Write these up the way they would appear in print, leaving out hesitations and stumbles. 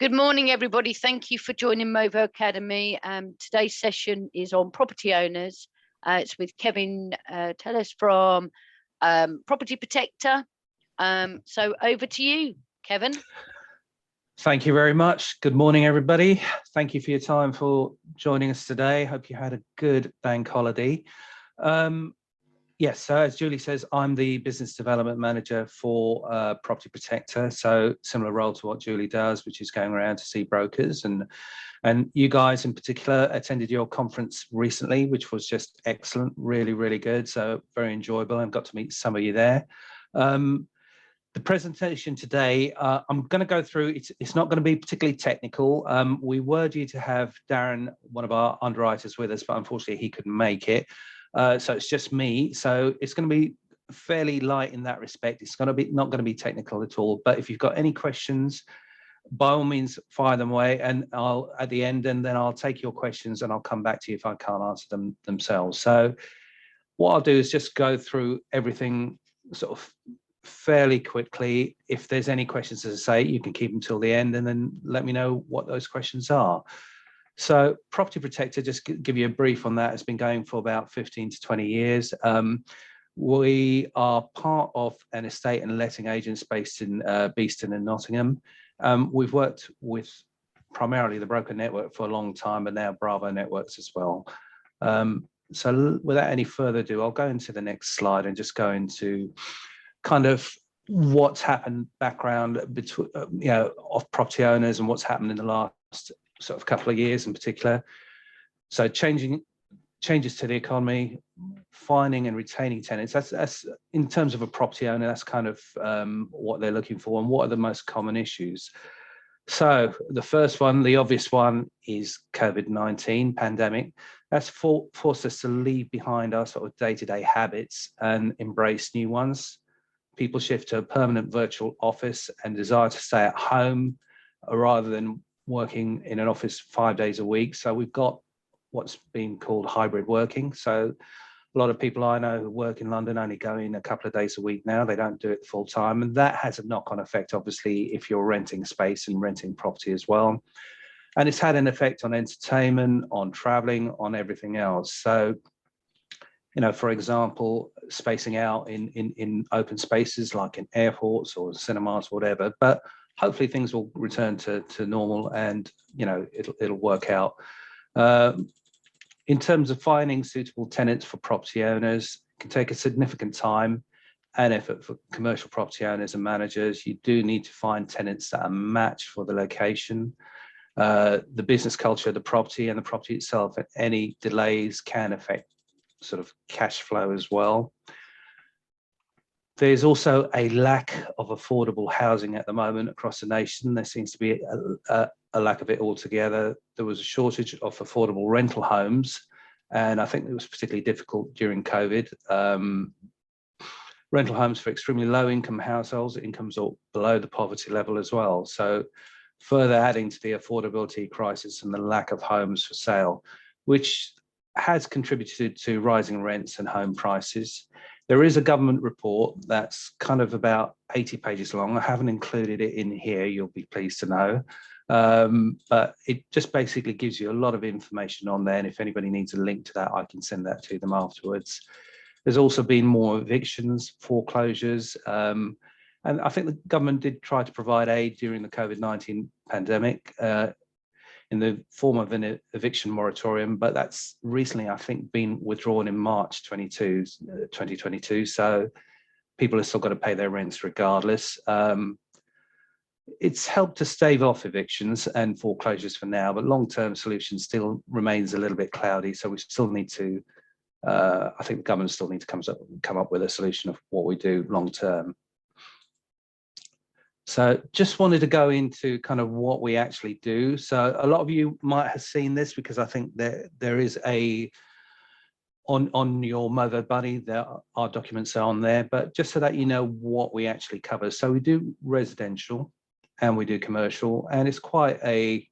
Good morning, everybody. Thank you for joining Movo Academy. Today's session is on property owners. It's with Kevin Tellis from Property Protector. So over to you, Kevin. Thank you very much. Good morning, everybody. Thank you for your time for joining us today. Hope you had a good bank holiday. Yes, so as Julie says, I'm the business development manager for Property Protector. So similar role to what Julie does, which is going around to see brokers. And you guys in particular attended your conference recently, which was just excellent, really, really good. So very enjoyable, and got to meet some of you there. The presentation today, I'm going to go through, it's not going to be particularly technical. We were due to have Darren, one of our underwriters, with us, but unfortunately he couldn't make it. So it's just me. So it's going to be fairly light in that respect. It's going to be not going to be technical at all. But if you've got any questions, by all means, fire them away, and I'll at the end, and then I'll take your questions and I'll come back to you if I can't answer them themselves. So what I'll do is just go through everything sort of fairly quickly. If there's any questions, as I say, you can keep them till the end and then let me know what those questions are. So Property Protector, just give you a brief on that, it's been going for about 15 to 20 years. We are part of an estate and letting agents based in Beeston and Nottingham. We've worked with primarily the broker network for a long time, and now Bravo Networks as well. So without any further ado, I'll go into the next slide and just go into kind of what's happened background between, of property owners and what's happened in the last sort of couple of years in particular. So changes to the economy, finding and retaining tenants. That's in terms of a property owner, that's kind of what they're looking for, and what are the most common issues. So the first one, the obvious one, is COVID-19 pandemic. That's forced us to leave behind our sort of day-to-day habits and embrace new ones. People shift to a permanent virtual office and desire to stay at home rather than working in an office 5 days a week. So we've got what's been called hybrid working. So a lot of people I know who work in London only go in a couple of days a week now. They don't do it full time. And that has a knock-on effect, obviously, if you're renting space and renting property as well. And it's had an effect on entertainment, on traveling, on everything else. So, for example, spacing out in open spaces like in airports or cinemas, whatever. But hopefully things will return to normal, and it'll work out. In terms of finding suitable tenants for property owners, it can take a significant time and effort for commercial property owners and managers. You do need to find tenants that are matched for the location, the business culture of the property and the property itself. And any delays can affect sort of cash flow as well. There's also a lack of affordable housing at the moment across the nation. There seems to be a lack of it altogether. There was a shortage of affordable rental homes, and I think it was particularly difficult during COVID. Rental homes for extremely low income households, incomes are below the poverty level as well. So further adding to the affordability crisis and the lack of homes for sale, which has contributed to rising rents and home prices. There is a government report that's kind of about 80 pages long. I haven't included it in here, you'll be pleased to know. But it just basically gives you a lot of information on there. And if anybody needs a link to that, I can send that to them afterwards. There's also been more evictions, foreclosures. And I think the government did try to provide aid during the COVID-19 pandemic in the form of an eviction moratorium, but that's recently, I think, been withdrawn in March 2022. So people have still got to pay their rents regardless. It's helped to stave off evictions and foreclosures for now, but long-term solution still remains a little bit cloudy. So we still need to, I think the government still needs to come up with a solution of what we do long-term. So just wanted to go into kind of what we actually do. So a lot of you might have seen this, because I think there is on your Movo Buddy, there are documents on there, but just so that you know what we actually cover. So we do residential and we do commercial, and it's quite a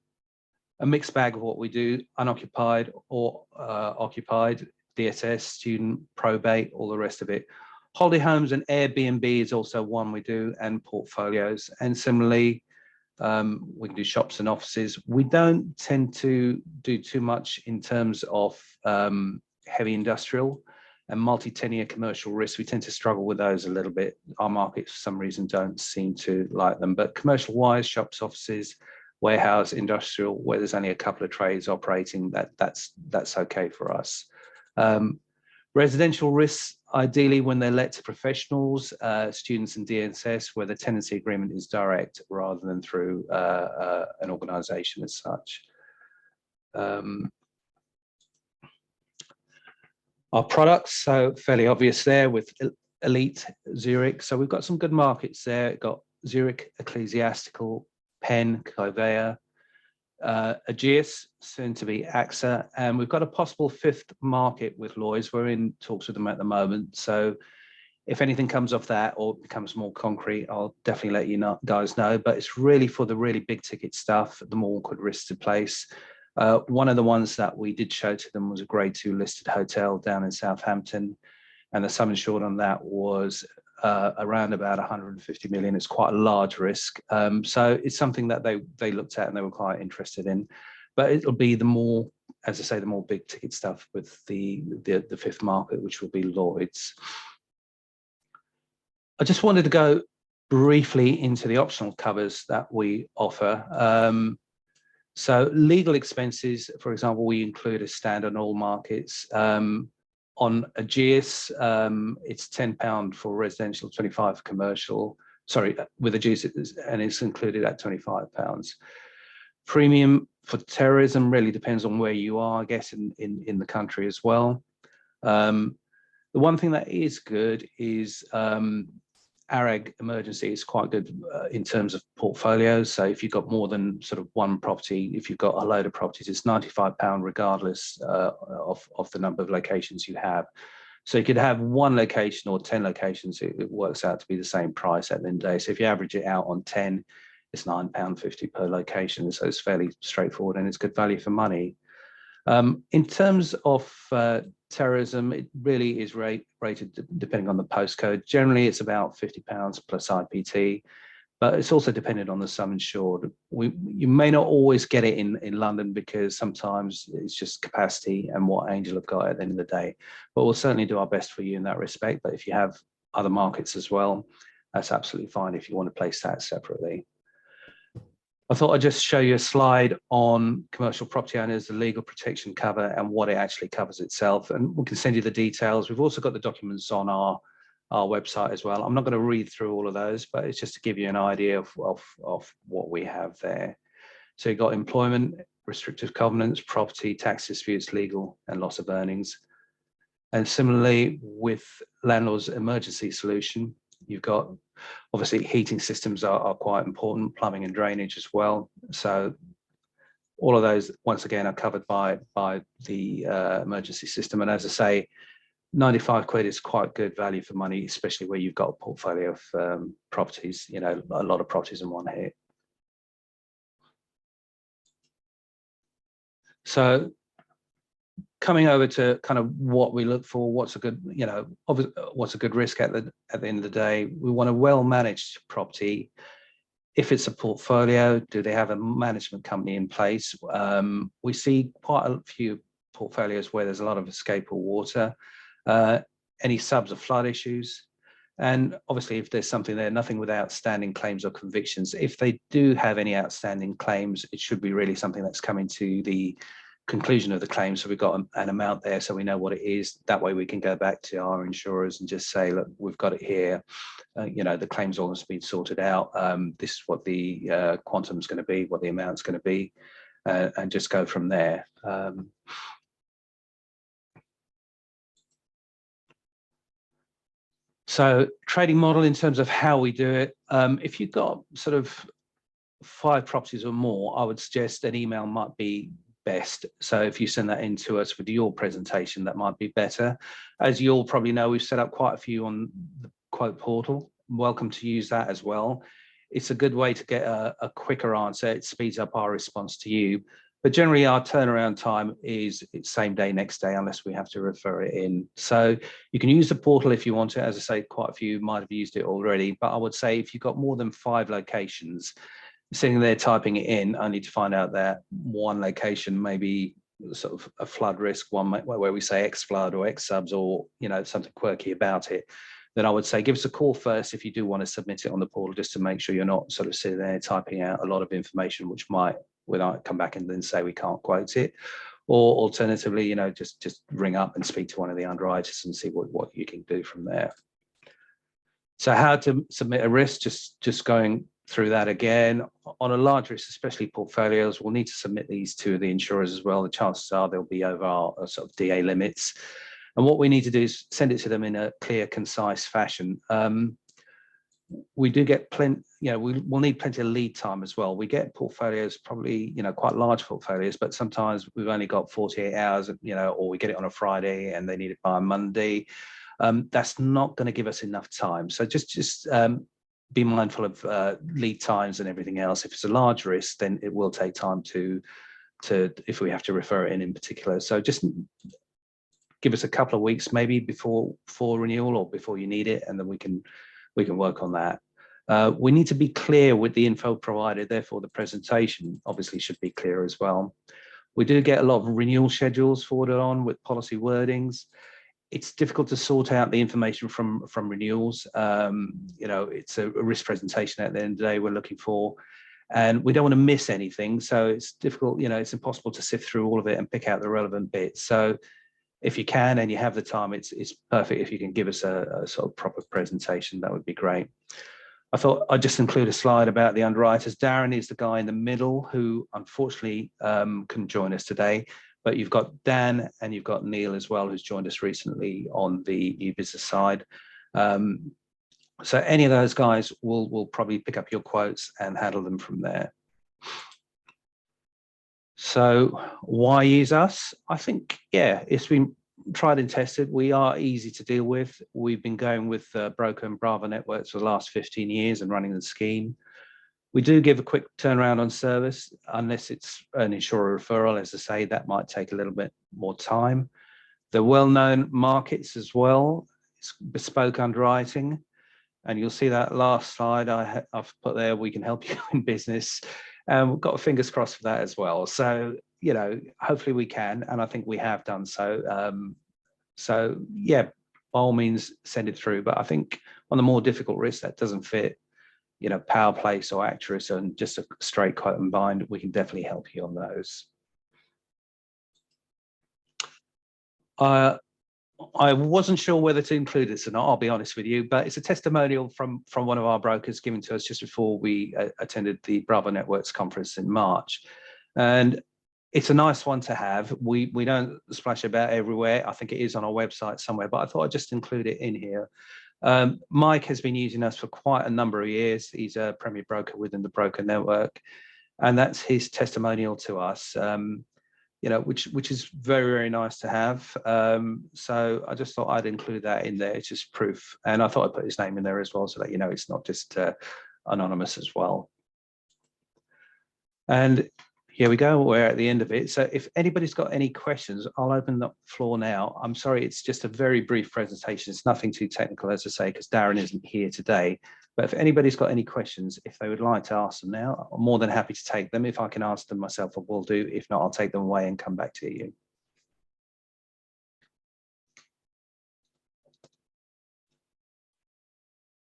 mixed bag of what we do: unoccupied or occupied, DSS, student, probate, all the rest of it. Holiday homes and Airbnb is also one we do, and portfolios. And similarly, We can do shops and offices. We don't tend to do too much in terms of heavy industrial and multi-tenure commercial risks. We tend to struggle with those a little bit. Our markets, for some reason, don't seem to like them. But commercial-wise, shops, offices, warehouse, industrial, where there's only a couple of trades operating, that's okay for us. Residential risks, ideally when they're let to professionals, students and DSS, where the tenancy agreement is direct rather than through an organisation as such. Our products, so fairly obvious there with Elite, Zurich. So we've got some good markets there. We've got Zurich, Ecclesiastical, Penn, Covéa, Ageas, soon to be AXA, and we've got a possible fifth market with Lloyds. We're in talks with them at the moment. So if anything comes off that or becomes more concrete, I'll definitely let you guys know. But it's really for the really big ticket stuff, the more awkward risks to place. One of the ones that we did show to them was a grade 2 listed hotel down in Southampton, and the sum insured on that was around about 150 million. It's quite a large risk. So it's something that they looked at and they were quite interested in. But it'll be the more, as I say, the more big ticket stuff with the fifth market, which will be Lloyds. I just wanted to go briefly into the optional covers that we offer. So legal expenses, for example, we include a standard on all markets. On Ageas, it's £10 for residential, 25 for commercial. Sorry, with Ageas, and it's included at £25. Premium for terrorism really depends on where you are, I guess, in the country as well. The one thing that is good is ARAG emergency is quite good in terms of portfolios. So if you've got more than sort of one property, if you've got a load of properties, it's £95 regardless of the number of locations you have. So you could have one location or 10 locations, it works out to be the same price at the end of the day. So if you average it out on 10, it's £9.50 per location. So it's fairly straightforward and it's good value for money. In terms of terrorism, it really is rated depending on the postcode. Generally, it's about £50 plus IPT, but it's also dependent on the sum insured. You may not always get it in London because sometimes it's just capacity and what Angel have got at the end of the day. But we'll certainly do our best for you in that respect. But if you have other markets as well, that's absolutely fine if you want to place that separately. I thought I'd just show you a slide on commercial property owners, the legal protection cover and what it actually covers itself. And we can send you the details. We've also got the documents on our website as well. I'm not going to read through all of those, but it's just to give you an idea of what we have there. So you've got employment, restrictive covenants, property, tax disputes, legal and loss of earnings. And similarly with landlord's emergency solution, you've got obviously heating systems are quite important, plumbing and drainage as well. So all of those, once again, are covered by the emergency system. And as I say, 95 quid is quite good value for money, especially where you've got a portfolio of properties, you know, a lot of properties in one hit. So coming over to kind of what we look for, what's a good, you know, what's a good risk at the end of the day. We want a well-managed property. If it's a portfolio, do they have a management company in place? We see quite a few portfolios where there's a lot of escapable water, any subs or flood issues. And obviously, if there's something there, nothing with outstanding claims or convictions. If they do have any outstanding claims, it should be really something that's coming to the conclusion of the claim. So we've got an amount there so we know what it is. That way we can go back to our insurers and just say, look, we've got it here. You know, the claim's almost been sorted out. This is what the quantum's going to be, what the amount's going to be, and just go from there. So trading model in terms of how we do it, if you've got sort of 5 properties or more, I would suggest an email might be best. So if you send that in to us with your presentation, that might be better. As you all probably know, we've set up quite a few on the quote portal. Welcome to use that as well. It's a good way to get a quicker answer. It speeds up our response to you. But generally our turnaround time is it's same day, next day, unless we have to refer it in. So you can use the portal if you want to. As I say, quite a few might have used it already, but I would say if you've got more than 5 locations, sitting there typing it in, only to find out that one location may be sort of a flood risk, one where we say X flood or X subs, or something quirky about it, then I would say give us a call first if you do want to submit it on the portal, just to make sure you're not sort of sitting there typing out a lot of information which might come back and then say we can't quote it. Or alternatively, just ring up and speak to one of the underwriters and see what you can do from there. So how to submit a risk, just going through that again. On a large risk, especially portfolios, we'll need to submit these to the insurers as well. The chances are they'll be over our sort of DA limits. And what we need to do is send it to them in a clear, concise fashion. We do get plenty, we'll need plenty of lead time as well. We get portfolios, probably, quite large portfolios, but sometimes we've only got 48 hours, or we get it on a Friday and they need it by Monday. That's not going to give us enough time. So just be mindful of lead times and everything else. If it's a large risk, then it will take time to if we have to refer it in particular. So just give us a couple of weeks maybe before renewal or before you need it, and then we can work on that. We need to be clear with the info provided, therefore the presentation obviously should be clear as well. We do get a lot of renewal schedules forwarded on with policy wordings. It's difficult to sort out the information from renewals. It's a risk presentation at the end of the day we're looking for, and we don't want to miss anything. So it's difficult, it's impossible to sift through all of it and pick out the relevant bits. So if you can and you have the time, it's perfect if you can give us a sort of proper presentation. That would be great. I thought I'd just include a slide about the underwriters. Darren is the guy in the middle who unfortunately couldn't join us today. But you've got Dan and you've got Neil as well, who's joined us recently on the new business side. So any of those guys will probably pick up your quotes and handle them from there. So why use us? I think, it's been tried and tested. We are easy to deal with. We've been going with Broker and Brava Networks for the last 15 years and running the scheme. We do give a quick turnaround on service, unless it's an insurer referral. As I say, that might take a little bit more time. They're well-known markets as well. It's bespoke underwriting. And you'll see that last slide I've put there, we can help you in business. We've got fingers crossed for that as well. So, hopefully we can, and I think we have done so. By all means, send it through. But I think on the more difficult risk that doesn't fit, Power Place or Actress and just a straight quote and bind, we can definitely help you on those. I wasn't sure whether to include this or not, I'll be honest with you, but it's a testimonial from one of our brokers given to us just before we attended the Brava Networks conference in March. And it's a nice one to have. We don't splash about everywhere. I think it is on our website somewhere, but I thought I'd just include it in here. Mike has been using us for quite a number of years. He's a premier broker within the Broker Network, and that's his testimonial to us, which is very, very nice to have. So I just thought I'd include that in there. It's just proof. And I thought I'd put his name in there as well so that, it's not just anonymous as well. And here we go, we're at the end of it. So if anybody's got any questions, I'll open the floor now. I'm sorry, it's just a very brief presentation. It's nothing too technical, as I say, because Darren isn't here today. But if anybody's got any questions, if they would like to ask them now, I'm more than happy to take them. If I can answer them myself, I will do. If not, I'll take them away and come back to you.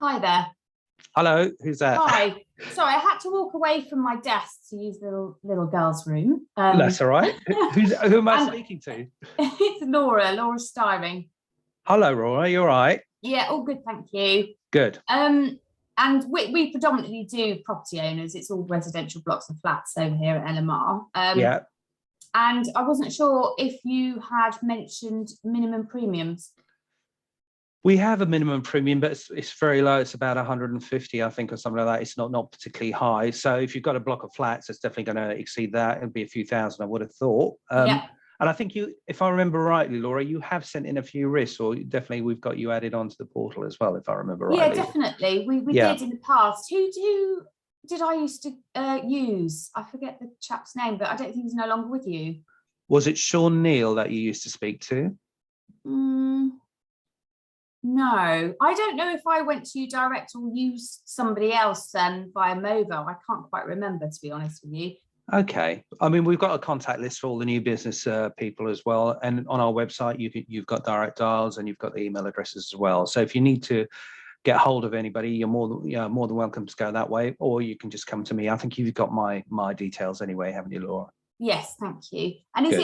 Hi there. Hello, who's that? Hi. Sorry, I had to walk away from my desk to use the little girl's room. That's all right. Who am I speaking to? It's Laura Styring. Hello, Laura. You all right? Yeah, all good, thank you. Good. And we predominantly do property owners. It's all residential blocks and flats over here at LMR. Yeah. And I wasn't sure if you had mentioned minimum premiums. We have a minimum premium, but it's very low. It's about 150, I think, or something like that. It's not particularly high. So if you've got a block of flats, it's definitely going to exceed that. It'll be a few thousand, I would have thought. Yeah. And I think if I remember rightly, Laura, you have sent in a few risks, or definitely we've got you added onto the portal as well, if I remember rightly. Yeah, definitely. We did in the past. Who did I used to use? I forget the chap's name, but I don't think he's no longer with you. Was it Sean Neal that you used to speak to? No, I don't know if I went to you direct or used somebody else via Movo. I can't quite remember, to be honest with you. Okay. I mean, we've got a contact list for all the new business people as well. And on our website, you've got direct dials and you've got the email addresses as well. So if you need to get hold of anybody, you're more than welcome to go that way, or you can just come to me. I think you've got my details anyway, haven't you, Laura? Yes, thank you. And is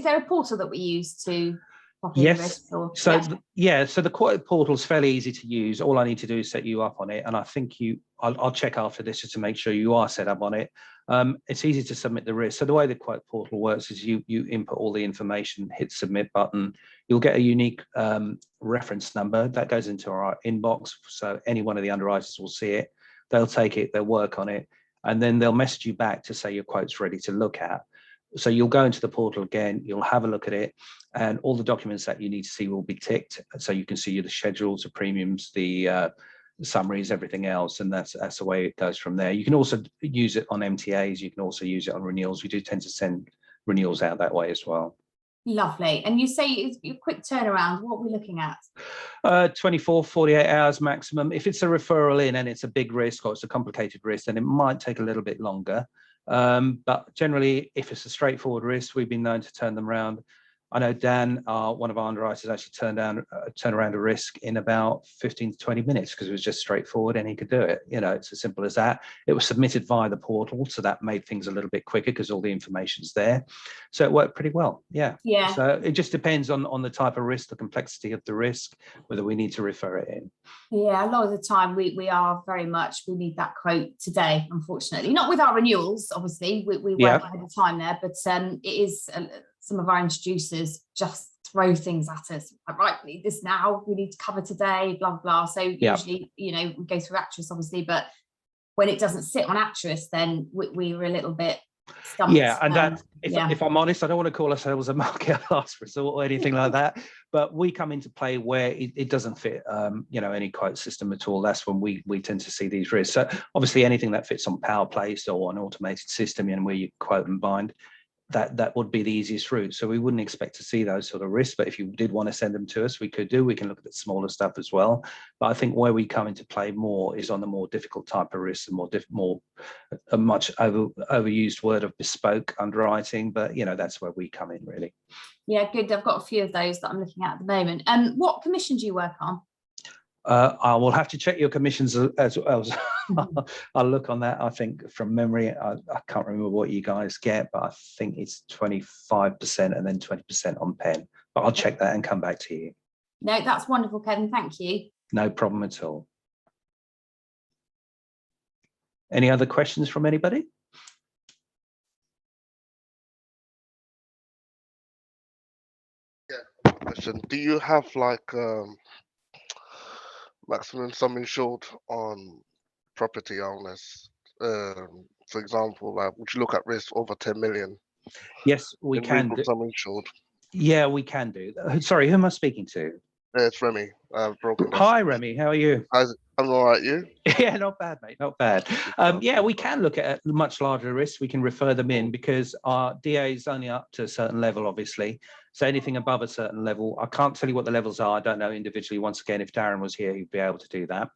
there a portal that we use to pop in Yes. risks? Or, so the quote portal is fairly easy to use. All I need to do is set you up on it, and I think I'll check after this just to make sure you are set up on it. It's easy to submit the risk. So the way the quote portal works is you input all the information, hit submit button. You'll get a unique reference number that goes into our inbox. So any one of the underwriters will see it. They'll take it, they'll work on it, and then they'll message you back to say your quote's ready to look at. So you'll go into the portal again, you'll have a look at it, and all the documents that you need to see will be ticked. So you can see the schedules, the premiums, the summaries, everything else, and that's the way it goes from there. You can also use it on MTAs, you can also use it on renewals. We do tend to send renewals out that way as well. Lovely. And you say it's a quick turnaround. What are we looking at? 24, 48 hours maximum. If it's a referral in and it's a big risk or it's a complicated risk, then it might take a little bit longer. But generally, if it's a straightforward risk, we've been known to turn them around. I know Dan, one of our underwriters, actually turned around a risk in about 15 to 20 minutes because it was just straightforward and he could do it. It's as simple as that. It was submitted via the portal, so that made things a little bit quicker because all the information's there. So it worked pretty well. Yeah. So it just depends on the type of risk, the complexity of the risk, whether we need to refer it in. Yeah, a lot of the time we are very much, we need that quote today, unfortunately. Not with our renewals, obviously, we work ahead of time there, but it is some of our introducers just throw things at us. Right, we need this now, we need to cover today, blah, blah. So usually, we go through Actress, obviously, but when it doesn't sit on Actress, then we're a little bit stumped. Yeah, and that, if I'm honest, I don't want to call ourselves a market last resort or anything like that, but we come into play where it doesn't fit, any quote system at all. That's when we tend to see these risks. So obviously anything that fits on PowerPlace or an automated system and where you quote and bind, that would be the easiest route. So we wouldn't expect to see those sort of risks, but if you did want to send them to us, we can look at the smaller stuff as well. But I think where we come into play more is on the more difficult type of risks, a much overused word of bespoke underwriting, but that's where we come in really. Yeah, good. I've got a few of those that I'm looking at the moment. What commission do you work on? I will have to check your commissions as well. I'll look on that. I think from memory, I can't remember what you guys get, but I think it's 25% and then 20% on pen. But I'll check that and come back to you. No, that's wonderful, Kevin. Thank you. No problem at all. Any other questions from anybody? Yeah, question. Do you have like maximum sum insured on property owners? For example, would you look at risk over 10 million? Yes, we can do. Sum insured. Yeah, we can do. Sorry, who am I speaking to? It's Remy. Hi, Remy. How are you? I'm all right. You? Yeah, not bad, mate. Not bad. Yeah, we can look at much larger risks. We can refer them in because our DA is only up to a certain level, obviously. So anything above a certain level, I can't tell you what the levels are. I don't know individually. Once again, if Darren was here, he'd be able to do that.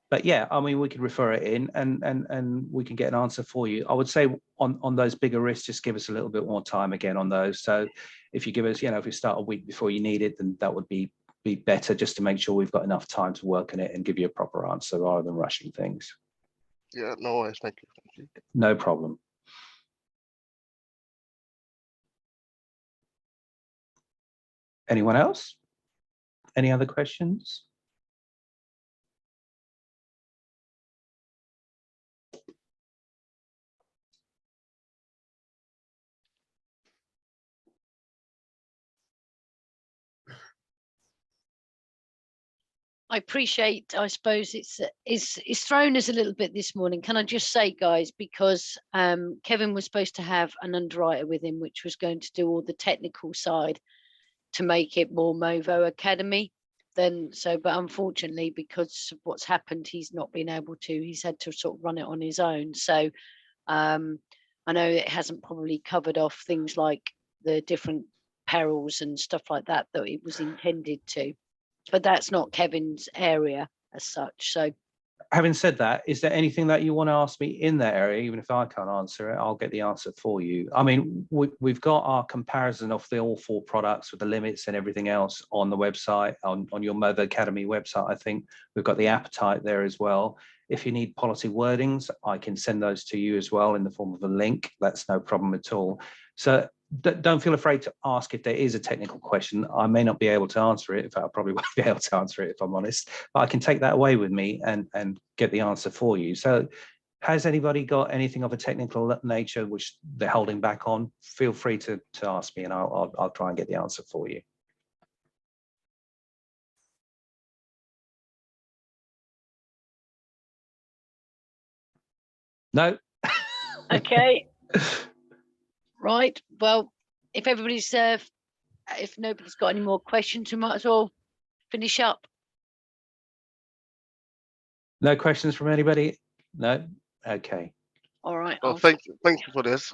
But yeah, I mean, we could refer it in and we can get an answer for you. I would say on those bigger risks, just give us a little bit more time again on those. So if you give us, if we start a week before you need it, then that would be better just to make sure we've got enough time to work on it and give you a proper answer rather than rushing things. Yeah, no worries. Thank you. No problem. Anyone else? Any other questions? I appreciate, I suppose it's thrown us a little bit this morning. Can I just say, guys, because Kevin was supposed to have an underwriter with him, which was going to do all the technical side to make it more Movo Academy. But unfortunately, because of what's happened, he's not been able to. He's had to sort of run it on his own. So I know it hasn't probably covered off things like the different perils and stuff like that that it was intended to. But that's not Kevin's area as such. So having said that, is there anything that you want to ask me in that area? Even if I can't answer it, I'll get the answer for you. I mean, we've got our comparison of the all 4 products with the limits and everything else on the website, on your Movo Academy website. I think we've got the appetite there as well. If you need policy wordings, I can send those to you as well in the form of a link. That's no problem at all. So don't feel afraid to ask if there is a technical question. I may not be able to answer it. In fact, I probably won't be able to answer it if I'm honest, but I can take that away with me and get the answer for you. So has anybody got anything of a technical nature which they're holding back on? Feel free to ask me and I'll try and get the answer for you. No? okay. Right. Well, if everybody's if nobody's got any more questions, we might as well finish up. No questions from anybody? No? Okay. All right. Well, thank you for this.